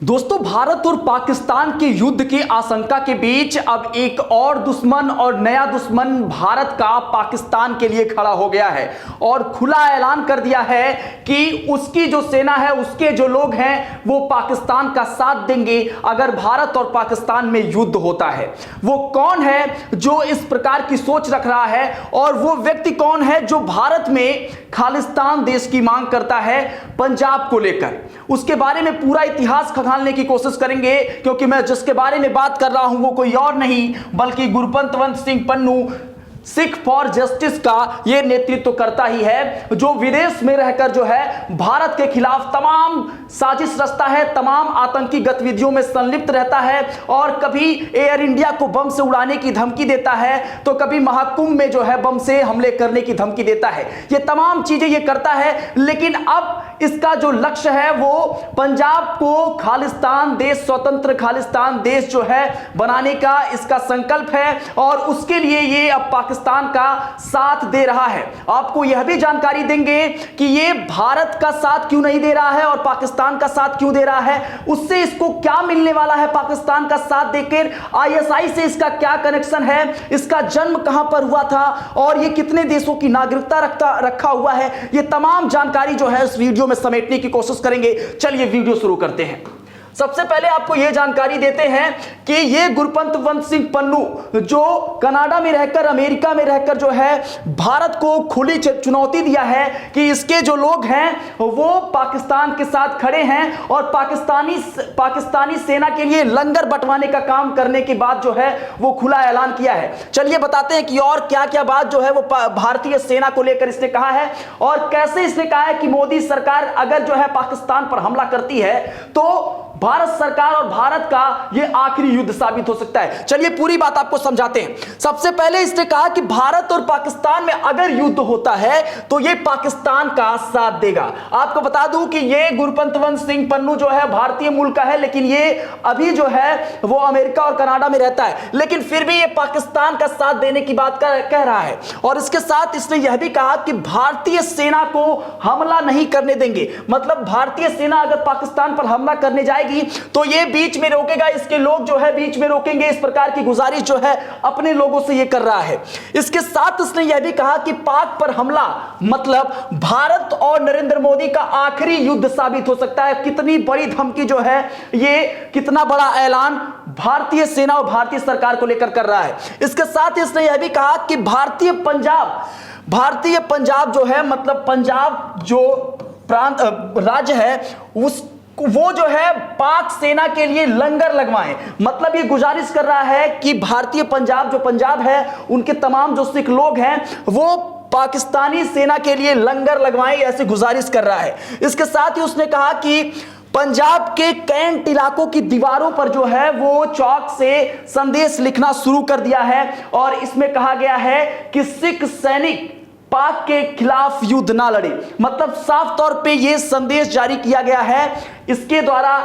दोस्तों, भारत और पाकिस्तान के युद्ध की आशंका के बीच अब एक और दुश्मन और नया दुश्मन भारत का पाकिस्तान के लिए खड़ा हो गया है और खुला ऐलान कर दिया है कि उसकी जो सेना है, उसके जो लोग हैं, वो पाकिस्तान का साथ देंगे अगर भारत और पाकिस्तान में युद्ध होता है। वो कौन है जो इस प्रकार की सोच रख रहा है और वो व्यक्ति कौन है जो भारत में खालिस्तान देश की मांग करता है पंजाब को लेकर? उसके बारे में पूरा इतिहास खंगालने की कोशिश करेंगे, क्योंकि मैं जिसके बारे में बात कर रहा हूं वो कोई और नहीं बल्कि गुरपंतवंत सिंह पन्नू सिख फॉर जस्टिस का ये नेतृत्व करता ही है, जो विदेश में रहकर जो है भारत के खिलाफ तमाम साजिश रचता है, तमाम आतंकी गतिविधियों में संलिप्त रहता है और कभी एयर इंडिया को बम से उड़ाने की धमकी देता है तो कभी महाकुंभ में जो है बम से हमले करने की धमकी देता है। ये तमाम चीजें ये करता है, लेकिन अब इसका जो लक्ष्य है वो पंजाब को खालिस्तान देश, स्वतंत्र खालिस्तान देश जो है बनाने का इसका संकल्प है और उसके लिए ये अब पाकिस्तान का साथ दे रहा है। आपको यह भी जानकारी देंगे कि ये भारत का साथ क्यों नहीं दे रहा है और पाकिस्तान का साथ क्यों दे रहा है, उससे इसको क्या मिलने वाला है पाकिस्तान का साथ देकर, आईएसआई से इसका क्या कनेक्शन है, इसका जन्म कहां पर हुआ था और ये कितने देशों की नागरिकता रखा हुआ है, ये तमाम जानकारी जो है इस वीडियो में समेटने की कोशिश करेंगे। चलिए वीडियो शुरू करते हैं। सबसे पहले आपको यह जानकारी देते हैं कि ये गुरपंतवंत सिंह पन्नू जो कनाडा में रहकर, अमेरिका में रहकर जो है भारत को खुली चुनौती दिया है कि इसके जो लोग हैं वो पाकिस्तान के साथ खड़े हैं और पाकिस्तानी सेना के लिए लंगर बंटवाने का काम करने के बाद जो है वो खुला ऐलान किया है। चलिए बताते हैं कि और क्या क्या बात जो है वो भारतीय सेना को लेकर इसने कहा है और कैसे इसने कहा है कि मोदी सरकार अगर जो है पाकिस्तान पर हमला करती है तो भारत सरकार और भारत का यह आखिरी युद्ध साबित हो सकता है। चलिए पूरी बात आपको समझाते हैं। सबसे पहले इसने कहा कि भारत और पाकिस्तान में अगर युद्ध होता है तो यह पाकिस्तान का साथ देगा। आपको बता दूं कि यह गुरपंतवंत सिंह पन्नू जो है भारतीय मूल का है, लेकिन यह अभी जो है वो अमेरिका और कनाडा में रहता है, लेकिन फिर भी यह पाकिस्तान का साथ देने की बात कह रहा है। और इसके साथ इसने यह भी कहा कि भारतीय सेना को हमला नहीं करने देंगे। मतलब भारतीय सेना अगर पाकिस्तान पर हमला करने जाएगी तो ये बीच में रोकेगा, इसके लोग जो है बीच में रोकेंगे। इस प्रकार की गुजारिश जो है अपने लोगों से ये कर रहा है। इसके साथ उसने यह भी कहा कि पाक पर हमला मतलब भारत और नरेंद्र मोदी का आखिरी युद्ध साबित हो सकता है। कितनी बड़ी धमकी जो है, ये कितना बड़ा ऐलान भारतीय सेना और भारतीय सरकार को लेकर कर रहा है। इसके साथ इसने यह भी कहा कि भारतीय पंजाब जो है, मतलब पंजाब जो प्रांत राज्य है वो जो है पाक सेना के लिए लंगर लगवाएं। मतलब ये गुजारिश कर रहा है कि भारतीय पंजाब जो पंजाब है, उनके तमाम जो सिख लोग हैं वो पाकिस्तानी सेना के लिए लंगर लगवाएं, ऐसी गुजारिश कर रहा है। इसके साथ ही उसने कहा कि पंजाब के कैंट इलाकों की दीवारों पर जो है वो चौक से संदेश लिखना शुरू कर दिया है और इसमें कहा गया है कि सिख सैनिक पाक के खिलाफ युद्ध ना लड़े। मतलब साफ तौर पे ये संदेश जारी किया गया है। इसके द्वारा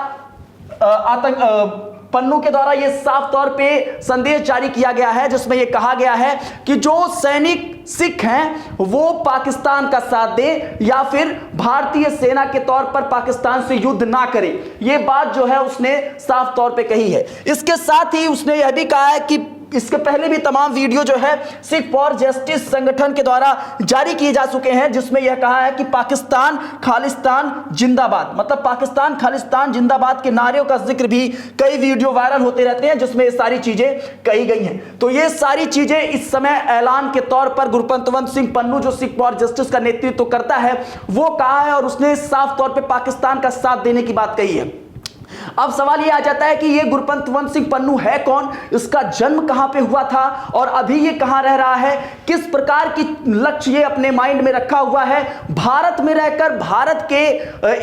पन्नू के द्वारा ये साफ तौर पे संदेश जारी किया गया है, जिसमें ये कहा गया है कि जो सैनिक सिख हैं वो पाकिस्तान का साथ दें या फिर भारतीय सेना के तौर पर पाकिस्तान से युद्ध ना करें। ये बात जो है उसने साफ तौर पे कही है। इसके साथ ही उसने यह भी कहा है कि इसके पहले भी तमाम वीडियो जो है सिख फॉर जस्टिस संगठन के द्वारा जारी किए जा चुके हैं, जिसमें यह कहा है कि पाकिस्तान खालिस्तान जिंदाबाद, मतलब पाकिस्तान खालिस्तान जिंदाबाद के नारों का जिक्र भी कई वीडियो वायरल होते रहते हैं, जिसमें ये सारी चीजें कही गई हैं। तो ये सारी चीजें इस समय ऐलान के तौर पर गुरपंतवंत सिंह पन्नू जो सिख फॉर जस्टिस का नेतृत्व करता है वो कहा है और उसने साफ तौर पर पाकिस्तान का साथ देने की बात कही है। अब सवाल यह आ जाता है कि यह गुरपंतवंत सिंह पन्नू है कौन, इसका जन्म कहां पे हुआ था और अभी ये कहां रह रहा है, किस प्रकार की लक्ष्य ये अपने माइंड में रखा हुआ है। भारत में रहकर भारत के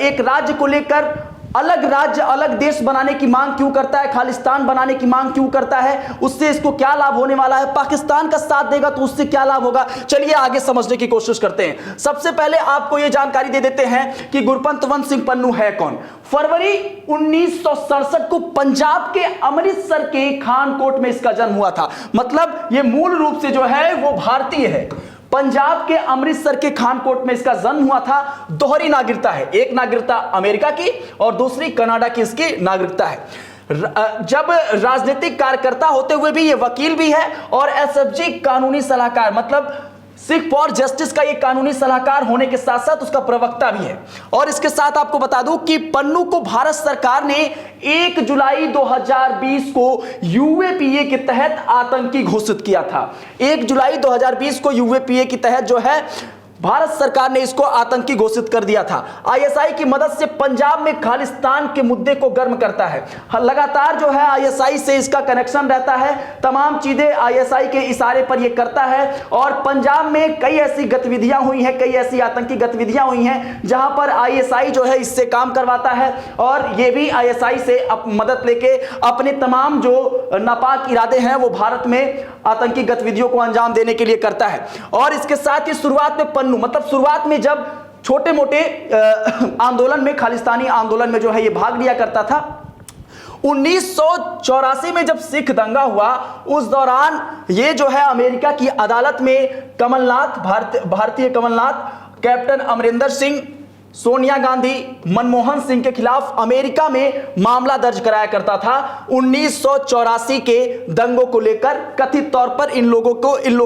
एक राज्य को लेकर अलग राज्य, अलग देश बनाने की मांग क्यों करता है, खालिस्तान बनाने की मांग क्यों करता है, उससे इसको क्या लाभ होने वाला है, पाकिस्तान का साथ देगा तो उससे क्या लाभ होगा। चलिए आगे समझने की कोशिश करते हैं। सबसे पहले आपको यह जानकारी दे देते हैं कि गुरपंतवंत सिंह पन्नू है कौन। फरवरी 1967 को पंजाब के अमृतसर के खानकोट में इसका जन्म हुआ था। मतलब यह मूल रूप से जो है वो भारतीय है। पंजाब के अमृतसर के खानकोट में इसका जन्म हुआ था। दोहरी नागरिकता है, एक नागरिकता अमेरिका की और दूसरी कनाडा की इसकी नागरिकता है। जब राजनीतिक कार्यकर्ता होते हुए भी ये वकील भी है और एसएफजी कानूनी सलाहकार, मतलब सिख फॉर जस्टिस का ये कानूनी सलाहकार होने के साथ साथ उसका प्रवक्ता भी है। और इसके साथ आपको बता दूं कि पन्नू को भारत सरकार ने 1 जुलाई 2020 को यूएपीए के तहत आतंकी घोषित किया था। 1 जुलाई 2020 को यूएपीए के तहत जो है भारत सरकार ने इसको आतंकी घोषित कर दिया था। आईएसआई की मदद से पंजाब में खालिस्तान के मुद्दे को गर्म करता है। लगातार जो है आईएसआई से इसका कनेक्शन रहता है, तमाम चीजें आईएसआई के इशारे पर यह करता है। और पंजाब में कई ऐसी गतिविधियां हुई हैं, कई ऐसी आतंकी गतिविधियां हुई हैं जहां पर आईएसआई जो है इससे काम करवाता है और यह भी आईएसआई से मदद लेके अपने तमाम जो नापाक इरादे हैं वो भारत में आतंकी गतिविधियों को अंजाम देने के लिए करता है। और इसके साथ ही शुरुआत में पन्नू, मतलब शुरुआत में जब छोटे मोटे आंदोलन में, खालिस्तानी आंदोलन में जो है ये भाग लिया करता था। 1984 में जब सिख दंगा हुआ उस दौरान ये जो है अमेरिका की अदालत में कमलनाथ, भारतीय कमलनाथ, कैप्टन अमरिंदर सिंह, सोनिया गांधी, मनमोहन सिंह के खिलाफ अमेरिका में मामला दर्ज कराया करता था। 1984 के दंगों को लेकर कथित तौर पर इन लोगों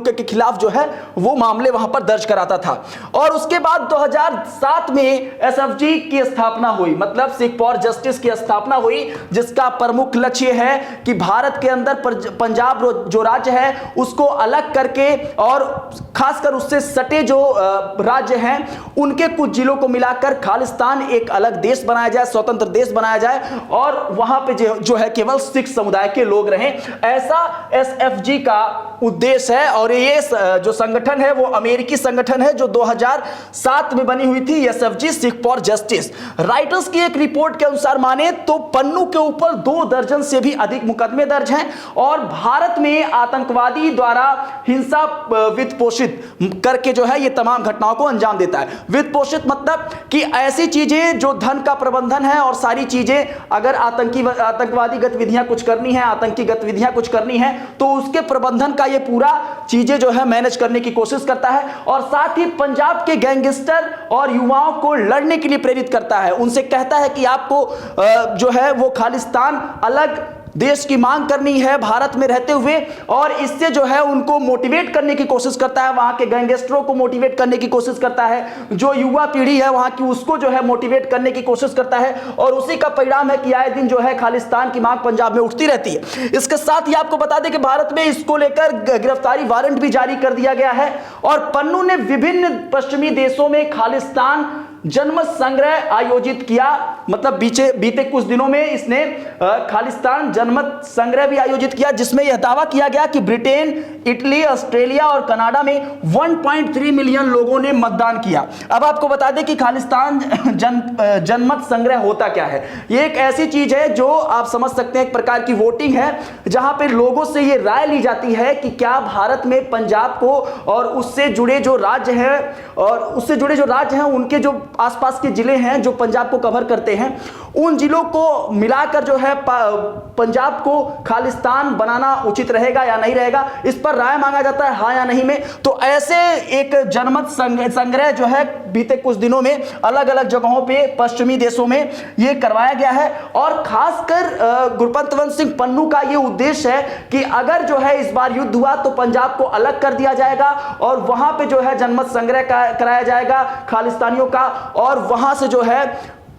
के खिलाफ जो है वो मामले वहां पर दर्ज कराता था। और उसके बाद 2007 में एसएफजी की स्थापना हुई, मतलब सिख फॉर जस्टिस की स्थापना हुई, जिसका प्रमुख लक्ष्य है कि भारत के अंदर पंजाब जो राज्य है उसको अलग करके और खासकर उससे सटे जो राज्य हैं उनके कुछ जिलों को मिला कर खालिस्तान एक अलग देश बनाया जाए, स्वतंत्र देश बनाया जाए और वहां पे जो है केवल सिख समुदाय के लोग रहें। ऐसा एसएफजी का उद्देश्य है। और ये जो संगठन है वो अमेरिकी संगठन है जो 2007 में बनी हुई थी, एसएफजी सिख फॉर जस्टिस। राइटर्स की एक रिपोर्ट के अनुसार माने तो पन्नू के ऊपर 2 दर्जन से भी अधिक मुकदमे दर्ज हैं और भारत में आतंकवादी द्वारा हिंसा वित्त पोषित करके जो है ये तमाम घटनाओं को अंजाम देता है। वित्त पोषित मतलब कि ऐसी चीजें जो धन का प्रबंधन है और सारी चीजें, अगर आतंकवादी गतिविधियां कुछ करनी है, आतंकी गतिविधियां कुछ करनी है तो उसके प्रबंधन का ये पूरा चीजें जो है मैनेज करने की कोशिश करता है। और साथ ही पंजाब के गैंगस्टर और युवाओं को लड़ने के लिए प्रेरित करता है। उनसे कहता है कि आपको जो है वो खालिस्तान अलग देश की मांग करनी है भारत में रहते हुए, और इससे जो है उनको मोटिवेट करने की कोशिश करता है, वहां के गैंगस्टरों को मोटिवेट करने की कोशिश करता है, जो युवा पीढ़ी है वहां की उसको जो है मोटिवेट करने की कोशिश करता है। और उसी का परिणाम है कि आए दिन जो है खालिस्तान की मांग पंजाब में उठती रहती है। इसके साथ ही आपको बता दें कि भारत में इसको लेकर गिरफ्तारी वारंट भी जारी कर दिया गया है। और पन्नू ने विभिन्न पश्चिमी देशों में खालिस्तान जनमत संग्रह आयोजित किया, मतलब बीते कुछ दिनों में इसने खालिस्तान जनमत संग्रह भी आयोजित किया, जिसमें यह दावा किया गया कि ब्रिटेन, इटली, ऑस्ट्रेलिया और कनाडा में 1.3 मिलियन लोगों ने मतदान किया। अब आपको बता दें कि खालिस्तान जनमत संग्रह होता क्या है। ये एक ऐसी चीज है जो आप समझ सकते हैं, एक प्रकार की वोटिंग है जहां पे लोगों से ये राय ली जाती है कि क्या भारत में पंजाब को और उससे जुड़े जो राज्य हैं उनके जो आसपास के जिले हैं जो पंजाब को कवर करते हैं, उन जिलों को मिलाकर जो है पंजाब को खालिस्तान बनाना उचित रहेगा या नहीं रहेगा, इस पर राय मांगा जाता है, हाँ या नहीं में। तो ऐसे एक जनमत संग्रह जो है बीते कुछ दिनों में अलग अलग जगहों पे पश्चिमी देशों में ये करवाया गया है। और खासकर गुरपतवंत सिंह पन्नू का ये उद्देश्य है कि अगर जो है इस बार युद्ध हुआ तो पंजाब को अलग कर दिया जाएगा और वहां पे जो है जनमत संग्रह कराया जाएगा खालिस्तानियों का, और वहां से जो है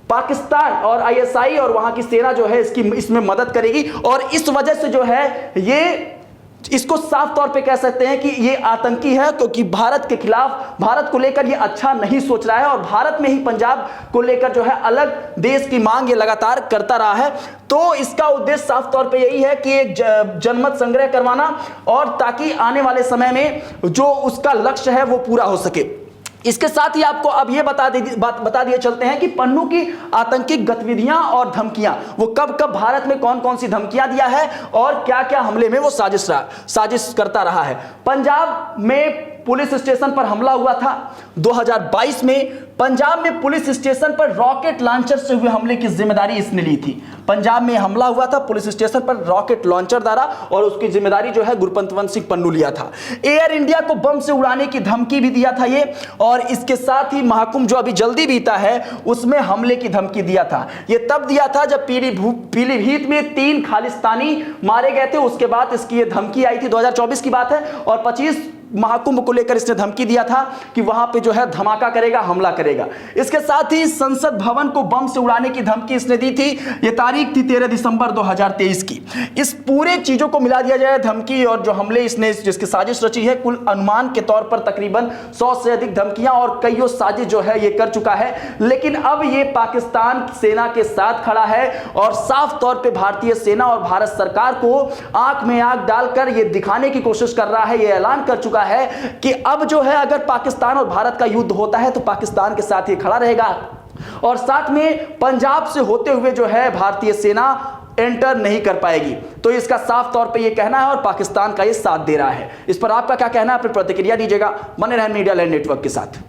पाकिस्तान और आईएसआई और वहां की सेना जो है इसमें मदद करेगी। और इस वजह से जो है ये इसको साफ तौर पे कह सकते हैं कि ये आतंकी है, क्योंकि भारत के खिलाफ, भारत को लेकर ये अच्छा नहीं सोच रहा है और भारत में ही पंजाब को लेकर जो है अलग देश की मांग ये लगातार करता रहा है। तो इसका उद्देश्य साफ तौर पे यही है कि एक जनमत संग्रह करवाना, और ताकि आने वाले समय में जो उसका लक्ष्य है वो पूरा हो सके। इसके साथ ही आपको अब ये बता दिए चलते हैं कि पन्नू की आतंकी गतिविधियां और धमकियां, वो कब कब भारत में कौन कौन सी धमकियां दिया है और क्या क्या हमले में वो साजिश करता रहा है। पंजाब में पुलिस स्टेशन पर हमला हुआ था। 2022 में पंजाब में पुलिस स्टेशन पर रॉकेट लॉन्चर से हुए हमले की जिम्मेदारी इसने ली थी। पंजाब में हमला हुआ था पुलिस स्टेशन पर रॉकेट लॉन्चर द्वारा, और उसकी जिम्मेदारी जो है गुरपतवंत सिंह पन्नू लिया था। एयर इंडिया को बम से उड़ाने की धमकी भी दिया था ये, और इसके साथ ही महाकुंभ जो अभी जल्दी बीता है उसमें हमले की धमकी दिया था। ये तब दिया था जब पीलीभीत में 3 खालिस्तानी मारे गए थे, उसके बाद इसकी ये धमकी आई थी। 2024 की बात है, और 25 महाकुंभ को लेकर इसने धमकी दिया था कि वहां पे जो है धमाका करेगा, हमला करेगा। इसके साथ ही संसद भवन को बम से उड़ाने की धमकी इसने दी थी। यह तारीख थी 13 दिसंबर 2023 की। इस पूरे चीजों को मिला दिया जाए, धमकी और जो हमले इसने जिसकी साजिश रची है, कुल अनुमान के तौर पर तकरीबन 100 से अधिक धमकियां और कईयों साजिश जो है ये कर चुका है। लेकिन अब ये पाकिस्तान सेना के साथ खड़ा है और साफ तौर पर भारतीय सेना और भारत सरकार को आंख में आंख डालकर यह दिखाने की कोशिश कर रहा है, यह ऐलान कर चुका है कि अब जो है अगर पाकिस्तान और भारत का युद्ध होता है तो पाकिस्तान के साथ ही खड़ा रहेगा, और साथ में पंजाब से होते हुए जो है भारतीय सेना एंटर नहीं कर पाएगी। तो इसका साफ तौर पे ये कहना है और पाकिस्तान का ये साथ दे रहा है। इस पर आपका क्या कहना है? अपनी प्रतिक्रिया दीजिएगा। बने रहें मीडिया लैंड नेटवर्क के साथ।